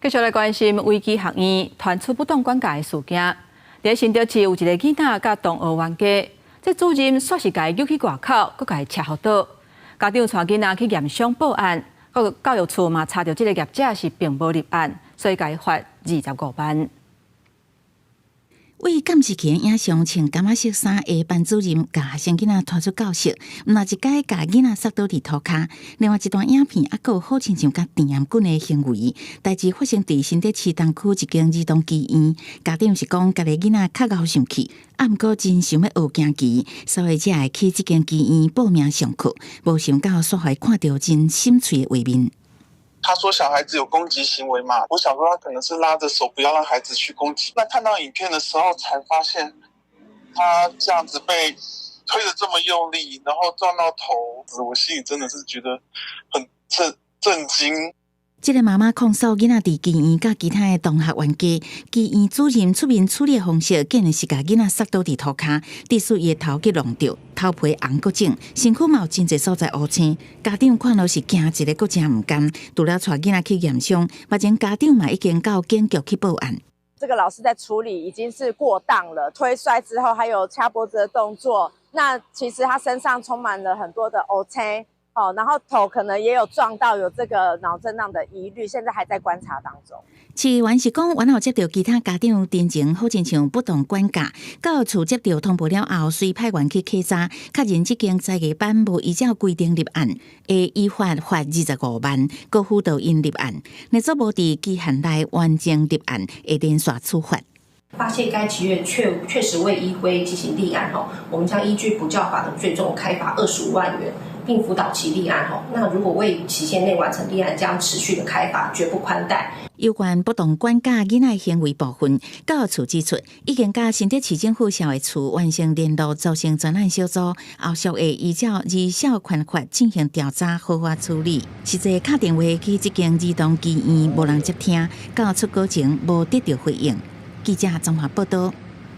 继续来关心危机学院传出不当管教的事件。在新竹市有一个囡仔甲同学冤家，这主任煞是家揪去外口，佮家车祸倒。家长带囡仔去验伤报案，教育处嘛查到这个业者是并无立案，所以该罚25万。为监视器影像穿感色衫的班主任，甲学生囡仔拖出教室，那一摆甲囡仔摔倒伫涂骹。另外一段影片还有好亲像甲电严棍的行为。代志发生伫新竹市东区一间儿童医院，家长是讲家己囡仔较敖生气，毋过真想要学行棋，所以才会去这间医院报名上课。无想到煞还看到真心碎的画面。他说小孩子有攻击行为嘛，我想说他可能是拉着手不要让孩子去攻击。那看到影片的时候才发现，他这样子被推得这么用力，然后撞到头，我心里真的是觉得很震惊。这个妈妈控诉囡仔伫医院甲其他的同学冤家，医院主任出面处理的方式，竟然是甲囡仔摔倒伫涂骹，致使伊的头给弄掉，头皮红个肿，身躯嘛有真侪所在乌青。家长看到是惊一个，佫真毋甘，除了带囡仔去验伤，目前家长嘛已经到警局去报案。这个老师在处理已经是过当了，推摔之后还有掐脖子的动作，那其实他身上充满了很多的乌青。然后头可能也有撞到，有这个脑震荡的疑虑，现在还在观察当中。市原是讲，原后接到其他家长တင်情，好亲像不当管教，教育处接到通报了后，遂派员去稽查，确认这间才艺班无依照规定立案，会依法罚25万，搁辅导因立案。内政部伫期限内完成立案，会连续处罚。发现该企业确实未依规进行立案我们将依据补教法的最重开罚25万元，并辅导其立案那如果未期限内完成立案，将持续的开罚，绝不宽待。有关不当管教囡仔行为部分，教育处指出，已经甲新竹市政府社会处完成联络造成专案小组，后续会依照儿少权法进行调查，好好处理。实际打电话去这间儿童医院，无人接听，到出国前无得到回应。记者综合报道。